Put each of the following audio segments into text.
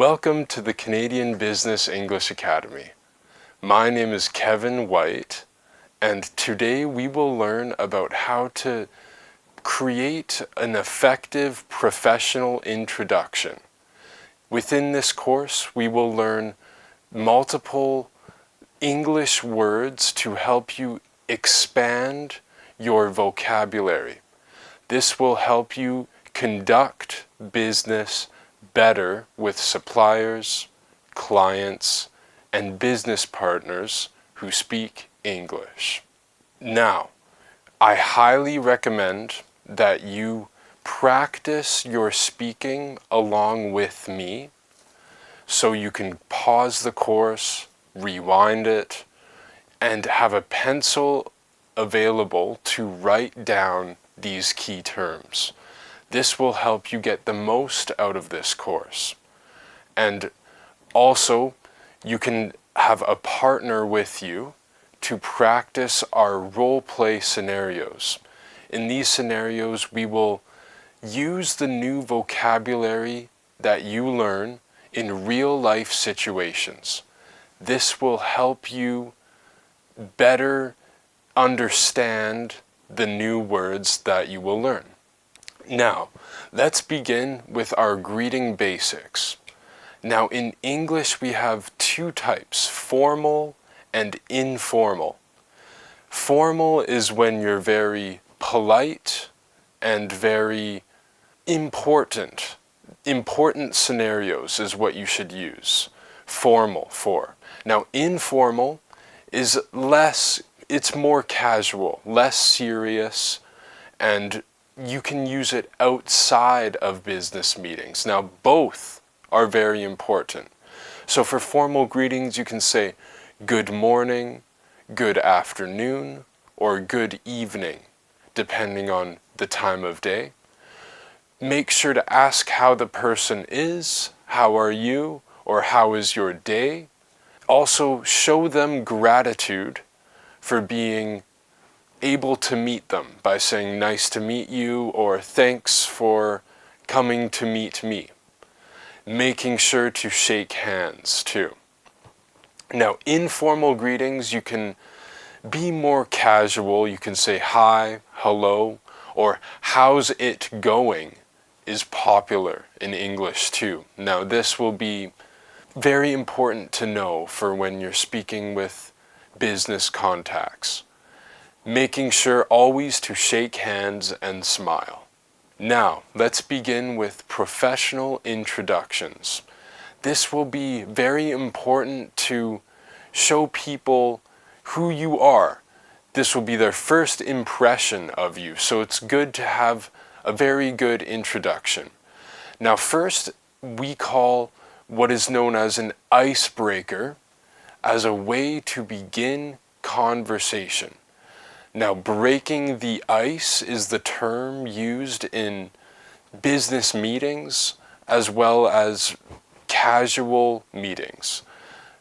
Welcome to the Canadian Business English Academy. My name is Kevin White, and today we will learn about how to create an effective professional introduction. Within this course, we will learn multiple English words to help you expand your vocabulary. This will help you conduct business better with suppliers, clients, and business partners who speak English. Now, I highly recommend that you practice your speaking along with me so you can pause the course, rewind it, and have a pencil available to write down these key terms. This will help you get the most out of this course. And also, you can have a partner with you to practice our role play scenarios. In these scenarios, we will use the new vocabulary that you learn in real life situations. This will help you better understand the new words that you will learn. Now, let's begin with our greeting basics. Now, in English, we have two types, formal and informal. Formal is when you're very polite and very important. Important scenarios is what you should use formal for. Now, informal is it's more casual, less serious, and you can use it outside of business meetings. Now, both are very important. So for formal greetings, you can say good morning, good afternoon, or good evening, depending on the time of day. Make sure to ask how the person is, how are you, or how is your day. Also, show them gratitude for being able to meet them by saying nice to meet you or thanks for coming to meet me. Making sure to shake hands too. Now, informal greetings, you can be more casual. You can say hi, hello, or how's it going is popular in English too. Now, this will be very important to know for when you're speaking with business contacts. Making sure always to shake hands and smile. Now, let's begin with professional introductions. This will be very important to show people who you are. This will be their first impression of you, so it's good to have a very good introduction. Now, first, we call what is known as an icebreaker as a way to begin conversation. Now, breaking the ice is the term used in business meetings as well as casual meetings.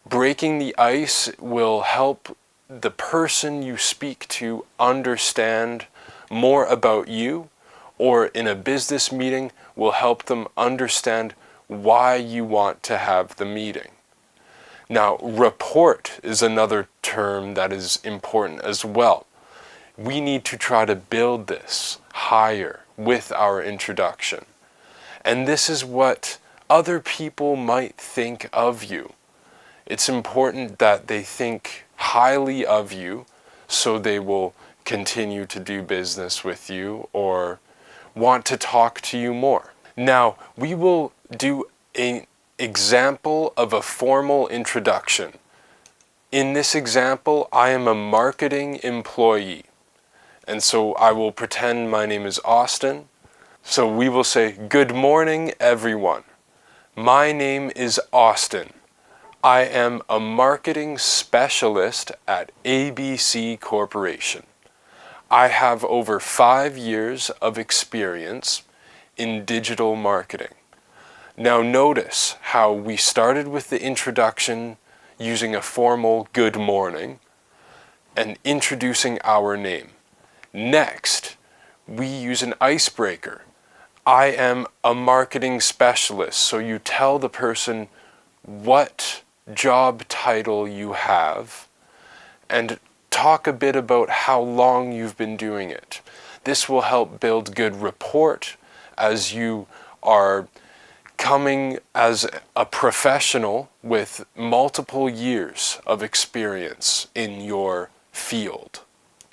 Breaking the ice will help the person you speak to understand more about you, or in a business meeting will help them understand why you want to have the meeting. Now, rapport is another term that is important as well. We need to try to build this higher with our introduction. And this is what other people might think of you. It's important that they think highly of you so they will continue to do business with you or want to talk to you more. Now, we will do an example of a formal introduction. In this example, I am a marketing employee. And so I will pretend my name is Austin. So we will say, good morning, everyone. My name is Austin. I am a marketing specialist at ABC Corporation. I have over 5 years of experience in digital marketing. Now notice how we started with the introduction using a formal good morning and introducing our name. Next, we use an icebreaker. I am a marketing specialist. So you tell the person what job title you have and talk a bit about how long you've been doing it. This will help build good rapport as you are coming as a professional with multiple years of experience in your field.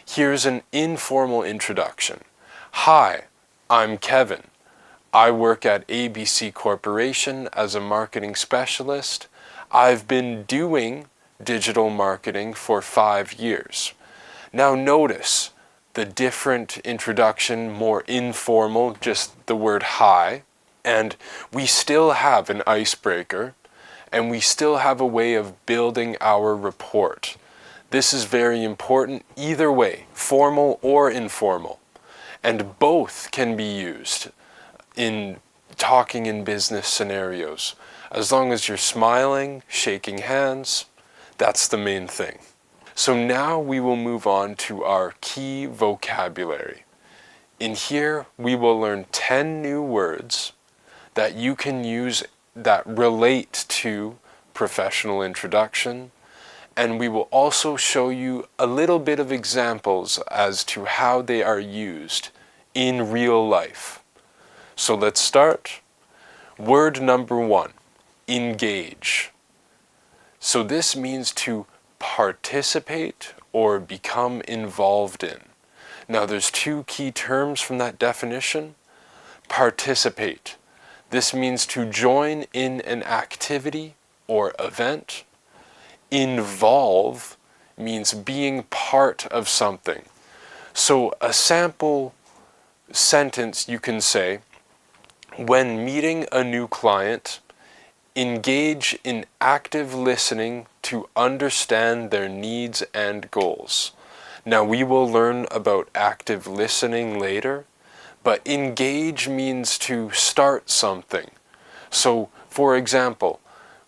Here's an informal introduction. Hi, I'm Kevin. I work at ABC Corporation as a marketing specialist. I've been doing digital marketing for 5 years. Now notice the different introduction, more informal, just the word hi, and we still have an icebreaker, and we still have a way of building our report. This is very important either way, formal or informal, and both can be used in talking in business scenarios. As long as you're smiling, shaking hands, that's the main thing. So now we will move on to our key vocabulary. In here, we will learn 10 new words that you can use that relate to professional introduction, and we will also show you a little bit of examples as to how they are used in real life. So let's start. Word number 1, engage. So this means to participate or become involved in. Now there's 2 key terms from that definition. Participate. This means to join in an activity or event. Involve means being part of something. So a sample sentence you can say, when meeting a new client, engage in active listening to understand their needs and goals. Now we will learn about active listening later, but engage means to start something. So, for example,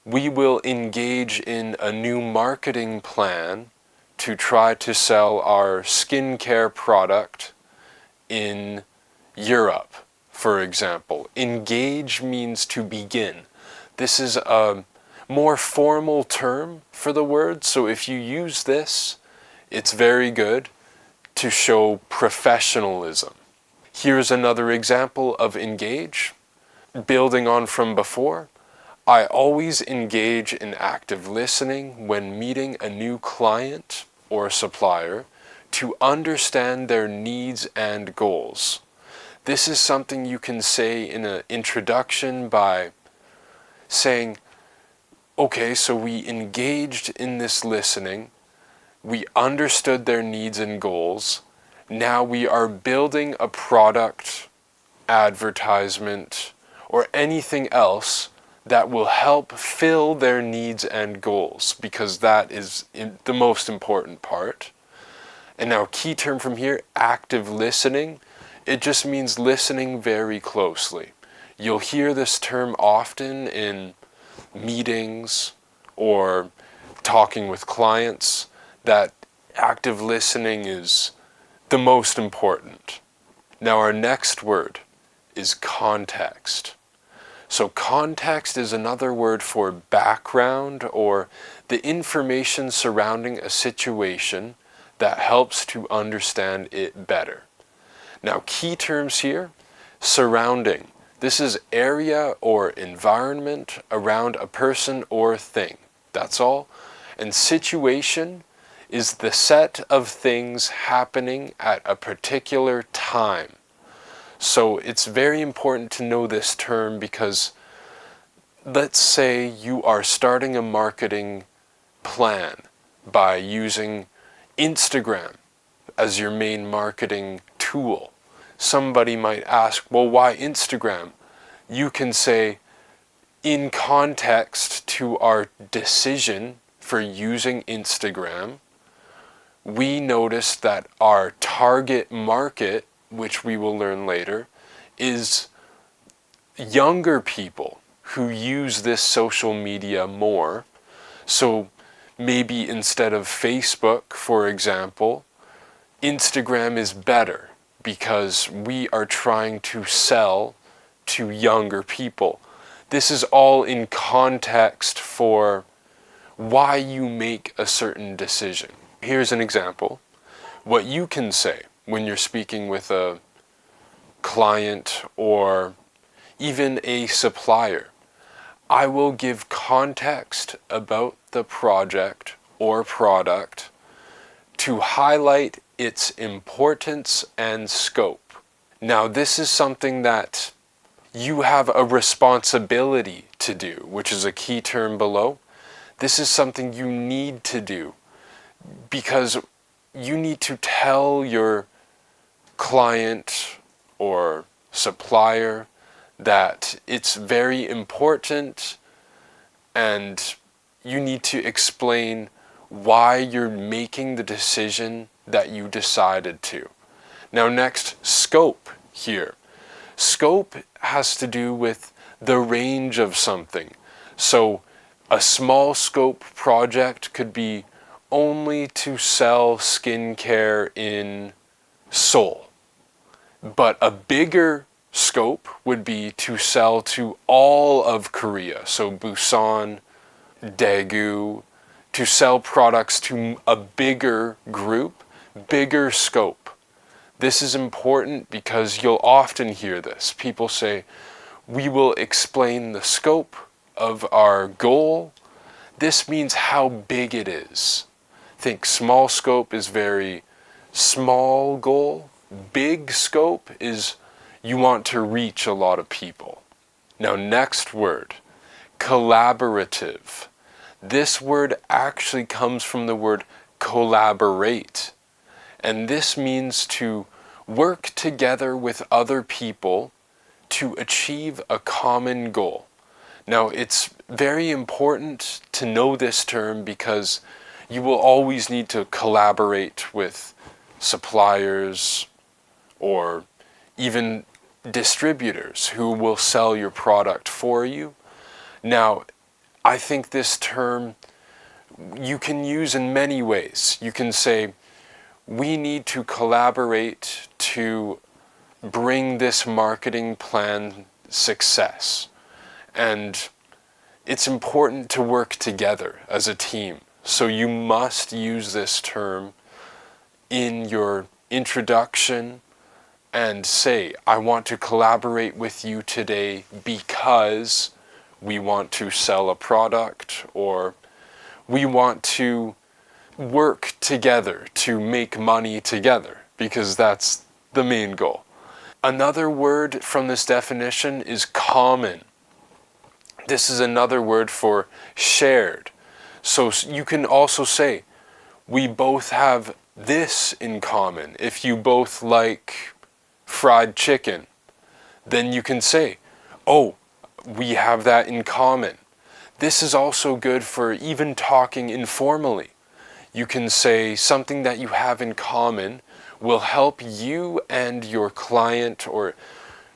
we will engage in a new marketing plan to try to sell our skincare product in Europe, for example. Engage means to begin. This is a more formal term for the word, so if you use this, it's very good to show professionalism. Here's another example of engage. Building on from before, I always engage in active listening when meeting a new client or supplier to understand their needs and goals. This is something you can say in an introduction by saying, okay, so we engaged in this listening, we understood their needs and goals, now we are building a product, advertisement, or anything else that will help fill their needs and goals, because that is the most important part. And now key term from here, active listening, it just means listening very closely. You'll hear this term often in meetings or talking with clients, that active listening is the most important. Now our next word is context. So context is another word for background, or the information surrounding a situation that helps to understand it better. Now key terms here, surrounding. This is area or environment around a person or thing. That's all. And situation is the set of things happening at a particular time. So it's very important to know this term, because let's say you are starting a marketing plan by using Instagram as your main marketing tool. Somebody might ask, well, why Instagram? You can say, in context to our decision for using Instagram, we noticed that our target market, which we will learn later, is younger people who use this social media more. So maybe instead of Facebook, for example, Instagram is better, because we are trying to sell to younger people. This is all in context for why you make a certain decision. Here's an example. What you can say when you're speaking with a client or even a supplier. I will give context about the project or product to highlight its importance and scope. Now, this is something that you have a responsibility to do, which is a key term below. This is something you need to do because you need to tell your client or supplier that it's very important, and you need to explain why you're making the decision that you decided to. Now next, scope here. Scope has to do with the range of something. So a small scope project could be only to sell skincare in Seoul. But a bigger scope would be to sell to all of Korea, so Busan, Daegu, to sell products to a bigger group, bigger scope. This is important because you'll often hear this. People say, we will explain the scope of our goal. This means how big it is. Think small scope is very small goal. Big scope is you want to reach a lot of people. Now next word, collaborative. This word actually comes from the word collaborate. And this means to work together with other people to achieve a common goal. Now it's very important to know this term because you will always need to collaborate with suppliers or even distributors who will sell your product for you. Now, I think this term you can use in many ways. You can say, we need to collaborate to bring this marketing plan success. And it's important to work together as a team. So you must use this term in your introduction and say, I want to collaborate with you today because we want to sell a product, or we want to work together to make money together, because that's the main goal. Another word from this definition is common. This is another word for shared. So you can also say, we both have this in common. If you both like fried chicken, then you can say, oh, we have that in common. This is also good for even talking informally. You can say something that you have in common will help you and your client or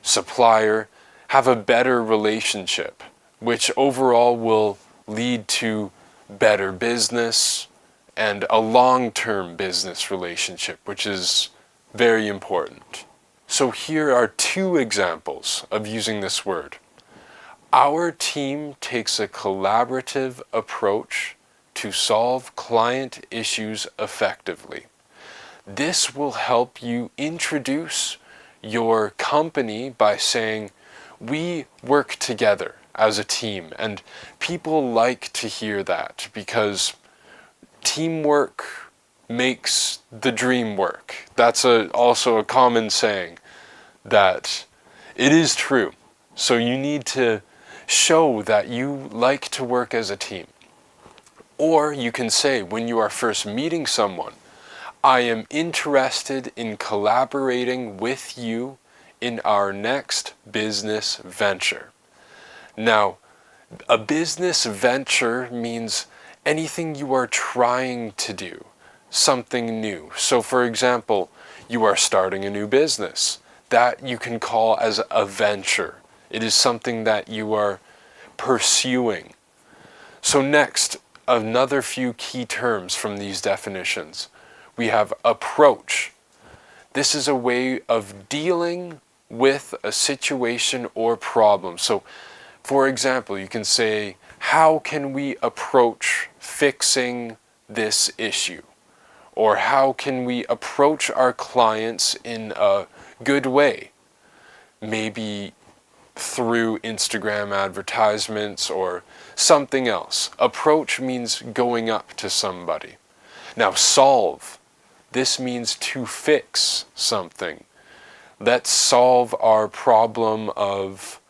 supplier have a better relationship, which overall will lead to better business and a long-term business relationship, which is very important. So here are two examples of using this word. Our team takes a collaborative approach to solve client issues effectively. This will help you introduce your company by saying, we work together as a team, and people like to hear that because teamwork makes the dream work. That's also a common saying that it is true. So you need to show that you like to work as a team. Or you can say when you are first meeting someone, I am interested in collaborating with you in our next business venture. Now, a business venture means anything you are trying to do, something new. So for example, you are starting a new business. That you can call as a venture. It is something that you are pursuing. So next, another few key terms from these definitions. We have approach. This is a way of dealing with a situation or problem. So, for example, you can say, how can we approach fixing this issue? Or how can we approach our clients in a good way? Maybe through Instagram advertisements or something else. Approach means going up to somebody. Now, solve. This means to fix something. Let's solve our problem of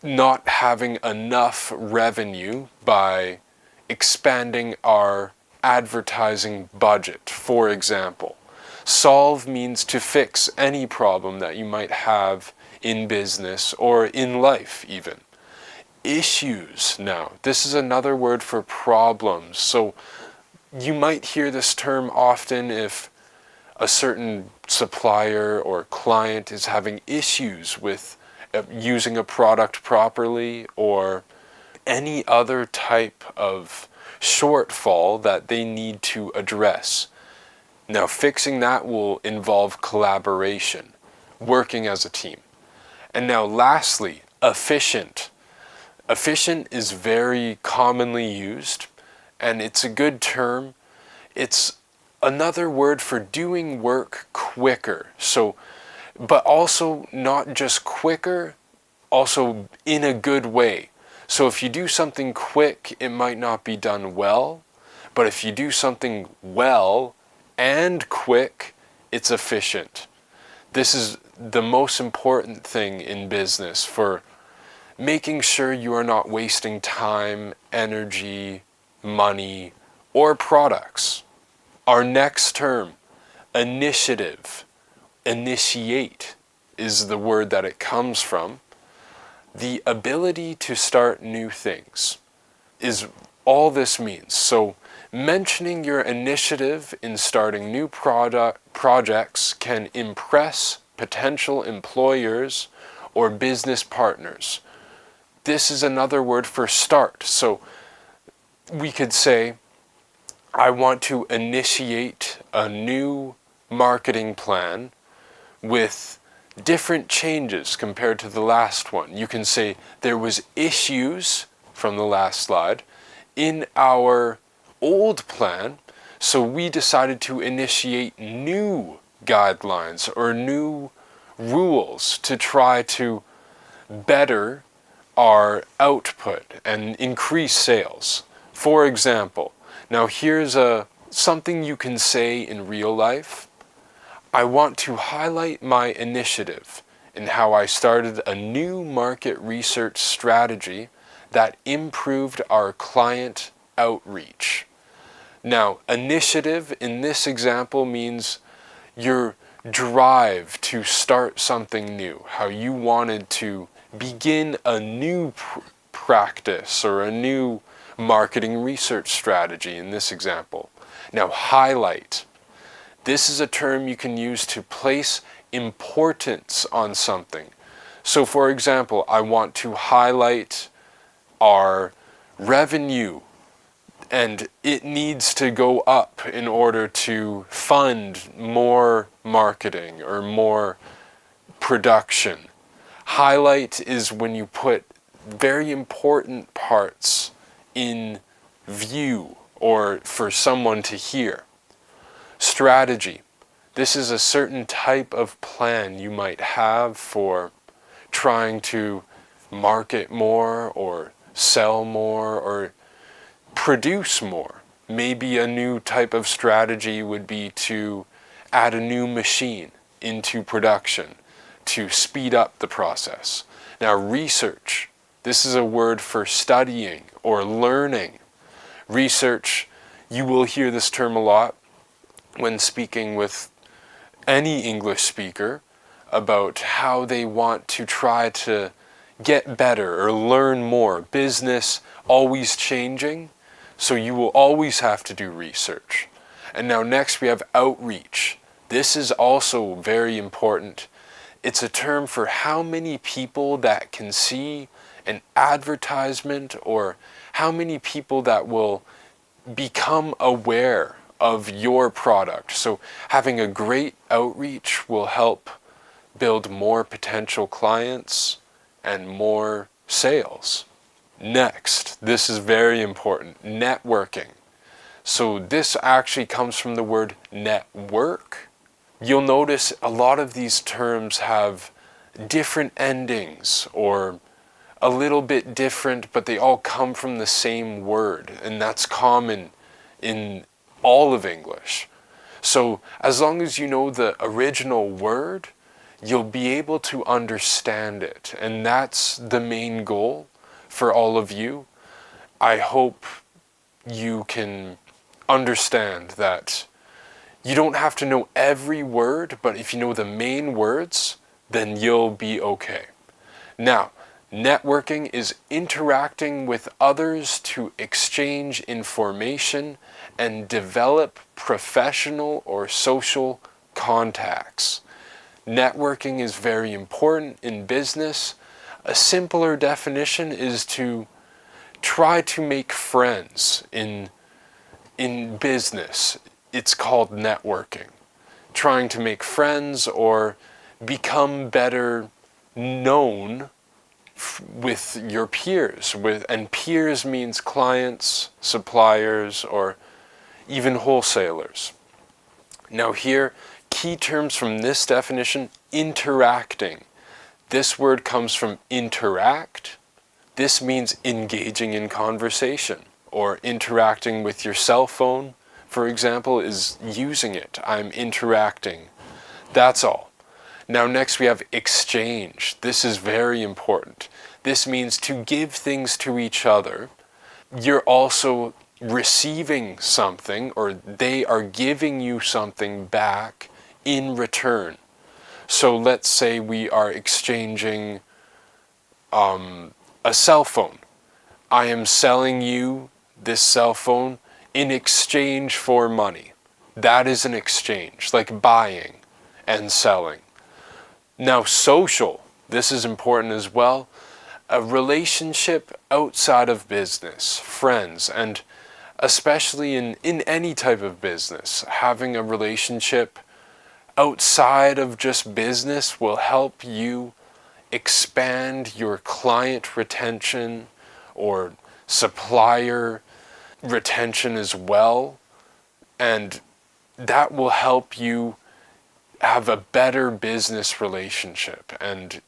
not having enough revenue by expanding our advertising budget, for example. Solve means to fix any problem that you might have in business or in life even. Issues now. This is another word for problems. So you might hear this term often if a certain supplier or client is having issues with using a product properly or any other type of shortfall that they need to address. Now, fixing that will involve collaboration, working as a team. And now lastly, efficient. Efficient is very commonly used, and it's a good term. It's another word for doing work quicker. So, but also not just quicker, also in a good way. So if you do something quick, it might not be done well, but if you do something well and quick, it's efficient. This is the most important thing in business for making sure you are not wasting time, energy, money, or products. Our next term, initiative. Initiate is the word that it comes from. The ability to start new things is all this means. So mentioning your initiative in starting new projects can impress potential employers or business partners. This is another word for start. So we could say, I want to initiate a new marketing plan with different changes compared to the last one. You can say there was issues from the last slide in our old plan, so we decided to initiate new guidelines or new rules to try to better our output and increase sales. For example, now here's something you can say in real life. I want to highlight my initiative in how I started a new market research strategy that improved our client outreach. Now, initiative in this example means your drive to start something new, how you wanted to begin a new practice or a new marketing research strategy in this example. Now, highlight. This is a term you can use to place importance on something. So for example, I want to highlight our revenue and it needs to go up in order to fund more marketing or more production. Highlight is when you put very important parts in view or for someone to hear. Strategy. This is a certain type of plan you might have for trying to market more or sell more or produce more. Maybe a new type of strategy would be to add a new machine into production to speed up the process. Now, research. This is a word for studying or learning. Research, you will hear this term a lot when speaking with any English speaker about how they want to try to get better or learn more. Business always changing, so you will always have to do research. And now next we have outreach. This is also very important. It's a term for how many people that can see an advertisement or how many people that will become aware of your product. So having a great outreach will help build more potential clients and more sales. Next, this is very important, networking. So this actually comes from the word network. You'll notice a lot of these terms have different endings or a little bit different, but they all come from the same word, and that's common in all of English. So as long as you know the original word, you'll be able to understand it, and that's the main goal for all of you. I hope you can understand that you don't have to know every word, but if you know the main words, then you'll be okay. Now, networking is interacting with others to exchange information and develop professional or social contacts. Networking is very important in business. A simpler definition is to try to make friends in business. It's called networking. Trying to make friends or become better known with your peers. And peers means clients, suppliers, or even wholesalers. Now here, key terms from this definition, interacting. This word comes from interact. This means engaging in conversation, or interacting with your cell phone, for example, is using it. I'm interacting. That's all. Now next we have exchange. This is very important. This means to give things to each other. You're also receiving something, or they are giving you something back in return. So let's say we are exchanging a cell phone. I am selling you this cell phone in exchange for money. That is an exchange, like buying and selling. Now social, this is important as well. A relationship outside of business, friends, and especially in any type of business, having a relationship outside of just business will help you expand your client retention or supplier retention as well, and that will help you have a better business relationship and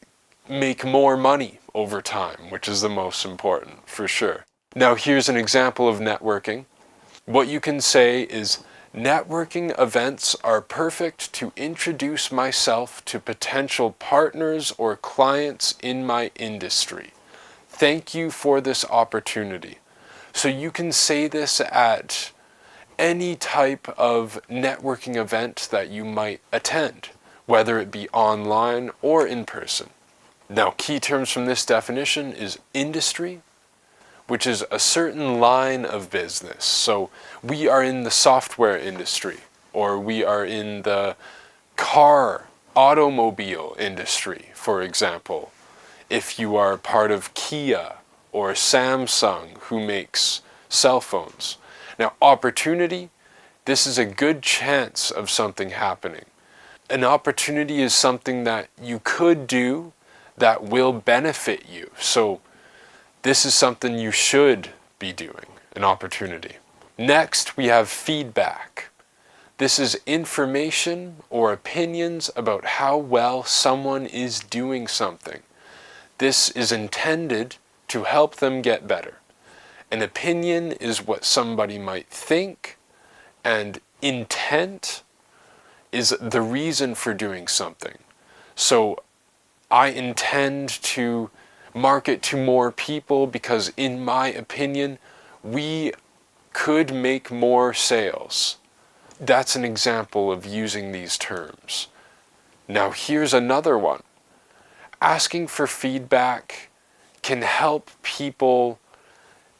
make more money over time, which is the most important for sure. Now here's an example of networking. What you can say is, networking events are perfect to introduce myself to potential partners or clients in my industry. Thank you for this opportunity. So you can say this at any type of networking event that you might attend, whether it be online or in person. Now, key terms from this definition is industry, which is a certain line of business. So we are in the software industry, or we are in the automobile industry, for example. If you are part of Kia or Samsung, who makes cell phones. Now, opportunity, this is a good chance of something happening. An opportunity is something that you could do that will benefit you. So this is something you should be doing, an opportunity. Next, we have feedback. This is information or opinions about how well someone is doing something. This is intended to help them get better. An opinion is what somebody might think, and intent is the reason for doing something. So I intend to market to more people because, in my opinion, we could make more sales. That's an example of using these terms. Now here's another one. Asking for feedback can help people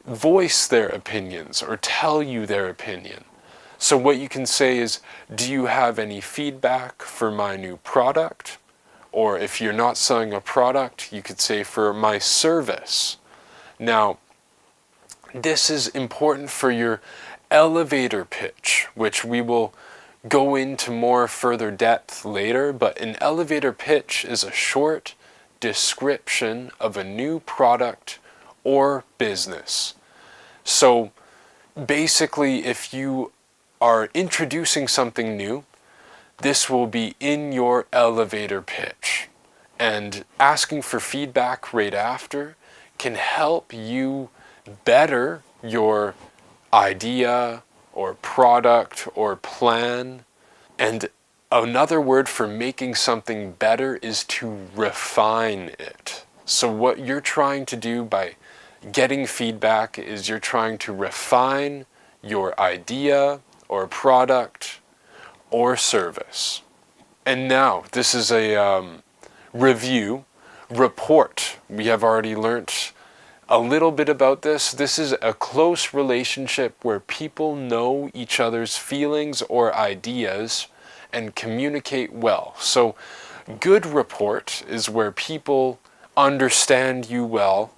voice their opinions or tell you their opinion. So what you can say is, do you have any feedback for my new product? Or if you're not selling a product, you could say for my service. Now, this is important for your elevator pitch, which we will go into more further depth later, but an elevator pitch is a short description of a new product or business. So basically, if you are introducing something new, this will be in your elevator pitch. And asking for feedback right after can help you better your idea or product or plan. And another word for making something better is to refine it. So what you're trying to do by getting feedback is you're trying to refine your idea or product or service. And now, this is a review, rapport. We have already learnt a little bit about this. This is a close relationship where people know each other's feelings or ideas and communicate well. So good rapport is where people understand you well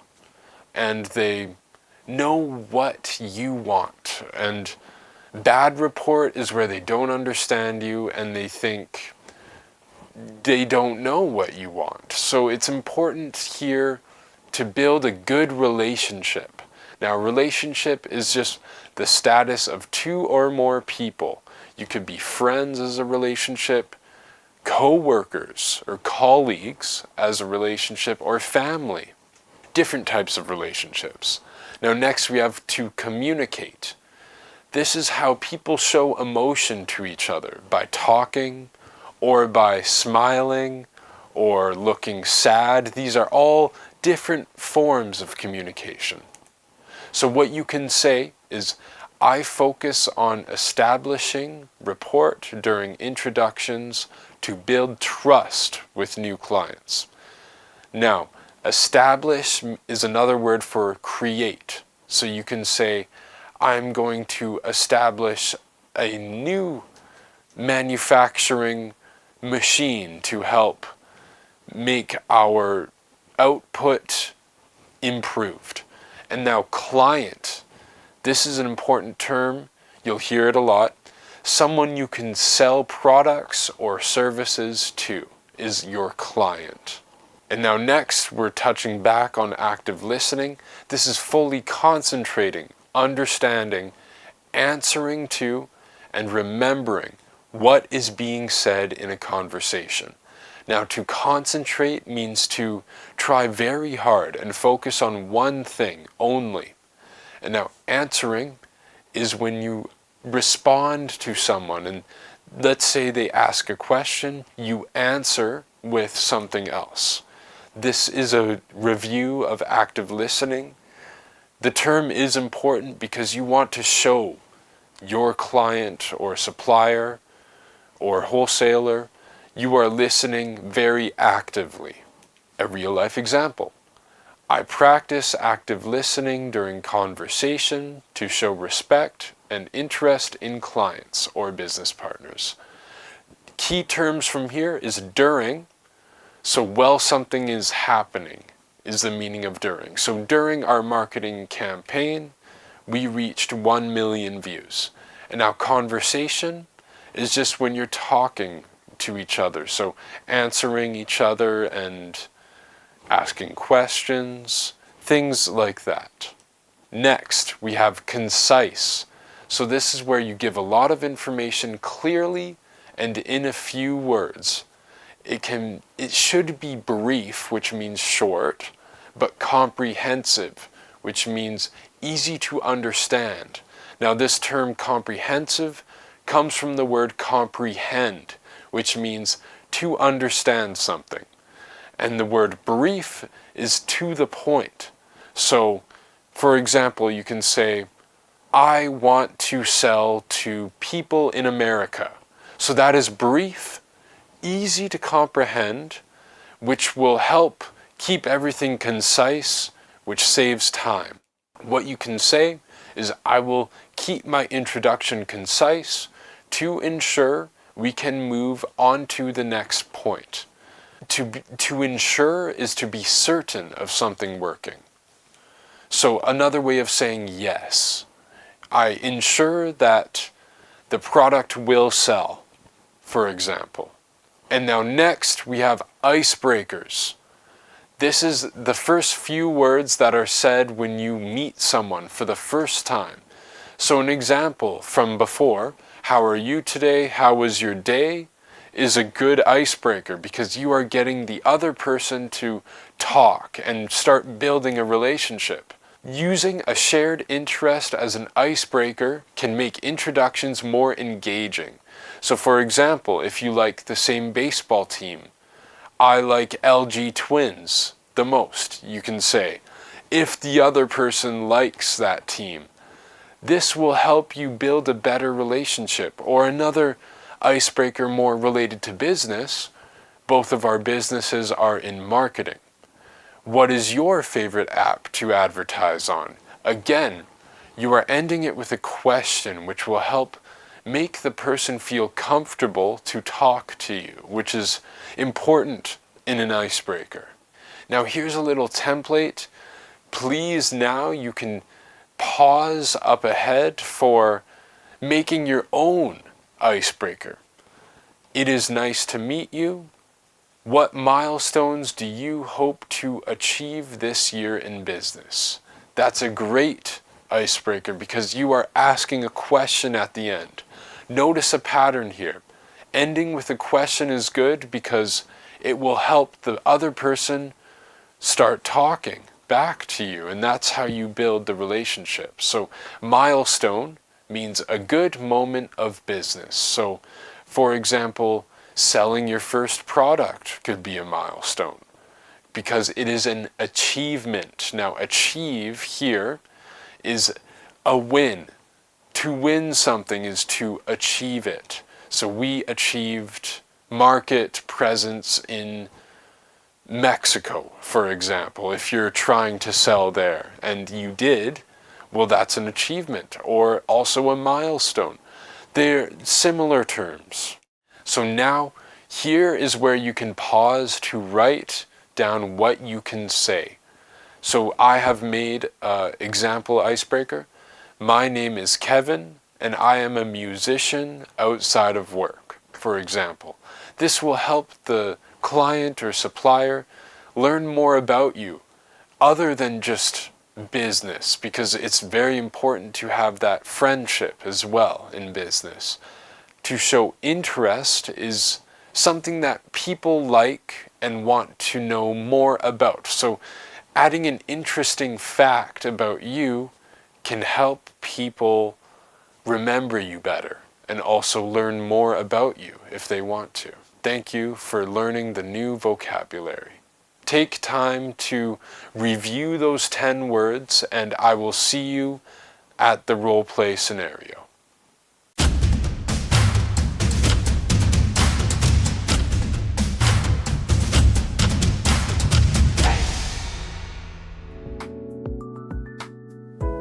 and they know what you want. And bad rapport is where they don't understand you and they think they don't know what you want. So it's important here to build a good relationship. Now, relationship is just the status of two or more people. You could be friends as a relationship, co-workers or colleagues as a relationship, or family. Different types of relationships. Now, next we have to communicate. This is how people show emotion to each other, by talking, or by smiling, or looking sad. These are all different forms of communication. So what you can say is, I focus on establishing rapport during introductions to build trust with new clients. Now, establish is another word for create. So you can say, I'm going to establish a new manufacturing machine to help make our output improved. And now client, this is an important term, you'll hear it a lot. Someone you can sell products or services to is your client. And now next, we're touching back on active listening. This is fully concentrating, understanding, answering to, and remembering what is being said in a conversation. Now, to concentrate means to try very hard and focus on one thing only. And now, answering is when you respond to someone, and let's say they ask a question, you answer with something else. This is a review of active listening. The term is important because you want to show your client or supplier or wholesaler you are listening very actively. A real-life example. I practice active listening during conversation to show respect and interest in clients or business partners. Key terms from here is during. So while something is happening is the meaning of during. So during our marketing campaign, we reached 1 million views. And now conversation is just when you're talking to each other. So answering each other and asking questions, things like that. Next, we have concise. So this is where you give a lot of information clearly and in a few words. It should be brief, which means short, but comprehensive, which means easy to understand. Now this term comprehensive comes from the word comprehend, which means to understand something. And the word brief is to the point. So, for example, you can say, I want to sell to people in America. So that is brief, easy to comprehend, which will help keep everything concise, which saves time. What you can say is, I will keep my introduction concise to ensure we can move on to the next point. To ensure is to be certain of something working. So another way of saying yes. I ensure that the product will sell, for example. And now next we have icebreakers. This is the first few words that are said when you meet someone for the first time. So an example from before, how are you today? How was your day? Is a good icebreaker because you are getting the other person to talk and start building a relationship. Using a shared interest as an icebreaker can make introductions more engaging. So for example, if you like the same baseball team, I like LG Twins the most, you can say, if the other person likes that team. This will help you build a better relationship. Or another icebreaker more related to business, both of our businesses are in marketing. What is your favorite app to advertise on? Again, you are ending it with a question which will help make the person feel comfortable to talk to you, which is important in an icebreaker. Now here's a little template. Please now you can pause up ahead for making your own icebreaker. It is nice to meet you. What milestones do you hope to achieve this year in business? That's a great icebreaker because you are asking a question at the end. Notice a pattern here. Ending with a question is good because it will help the other person start talking back to you, and that's how you build the relationship. So milestone means a good moment of business. So for example, selling your first product could be a milestone because it is an achievement. Now achieve here is a win. To win something is to achieve it. So we achieved market presence in Mexico, for example, if you're trying to sell there and you did, well, that's an achievement or also a milestone. They're similar terms. So now here is where you can pause to write down what you can say. So I have made an example icebreaker. My name is Kevin and I am a musician outside of work, for example. This will help the client or supplier learn more about you other than just business, because it's very important to have that friendship as well in business. To show interest is something that people like and want to know more about. So adding an interesting fact about you can help people remember you better and also learn more about you if they want to. Thank you for learning the new vocabulary. Take time to review those 10 words and I will see you at the role play scenario.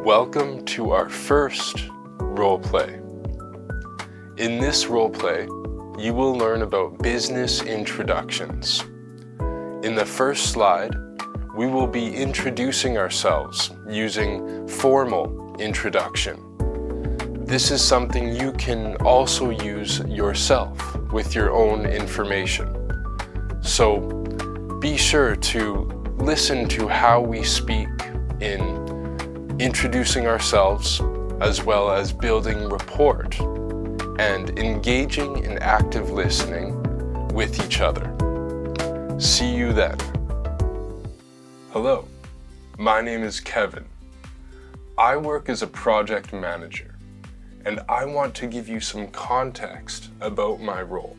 Welcome to our first role play. In this role play, you will learn about business introductions. In the first slide, we will be introducing ourselves using formal introduction. This is something you can also use yourself with your own information. So be sure to listen to how we speak in introducing ourselves, as well as building rapport and engaging in active listening with each other. See you then. Hello, my name is Kevin. I work as a project manager, and I want to give you some context about my role.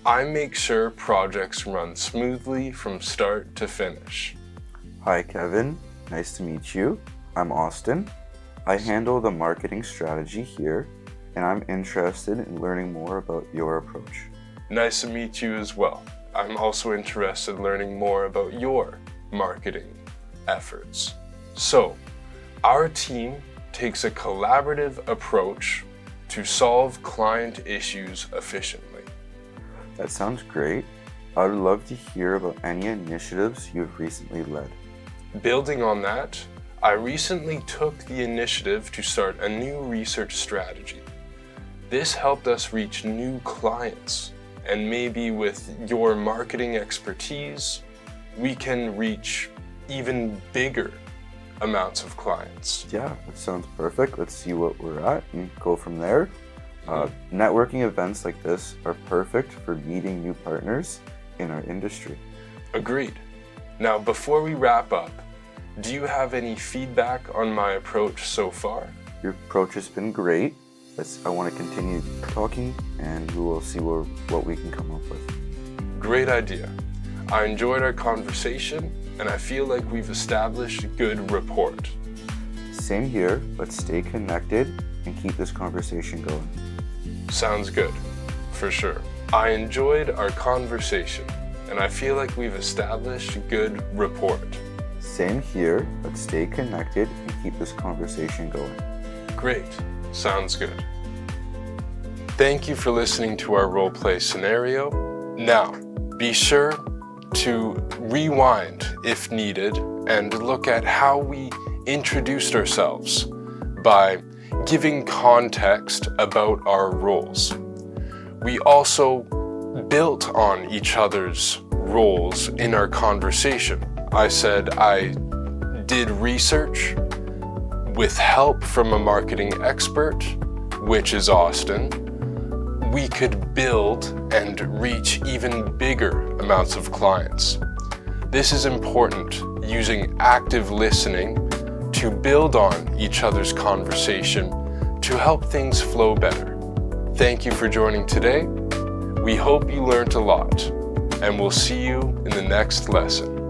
I make sure projects run smoothly from start to finish. Hi Kevin, nice to meet you. I'm Austin. I handle the marketing strategy here, and I'm interested in learning more about your approach. Nice to meet you as well. I'm also interested in learning more about your marketing efforts. So, our team takes a collaborative approach to solve client issues efficiently. That sounds great. I would love to hear about any initiatives you've recently led. Building on that, I recently took the initiative to start a new research strategy. This helped us reach new clients, and maybe with your marketing expertise, we can reach even bigger amounts of clients. Yeah, that sounds perfect. Let's see what we're at and go from there. Networking events like this are perfect for meeting new partners in our industry. Agreed. Now, before we wrap up, do you have any feedback on my approach so far? Your approach has been great. I want to continue talking, and we will see what we can come up with. Great idea. I enjoyed our conversation, and I feel like we've established good rapport. Same here. Let's stay connected and keep this conversation going. Sounds good, for sure. I enjoyed our conversation, and I feel like we've established good rapport. Same here. Let's stay connected and keep this conversation going. Great. Sounds good. Thank you for listening to our role play scenario. Now, be sure to rewind if needed and look at how we introduced ourselves by giving context about our roles. We also built on each other's roles in our conversation. I said I did research with help from a marketing expert, which is Austin. We could build and reach even bigger amounts of clients. This is important, using active listening to build on each other's conversation to help things flow better. Thank you for joining today. We hope you learned a lot, and we'll see you in the next lesson.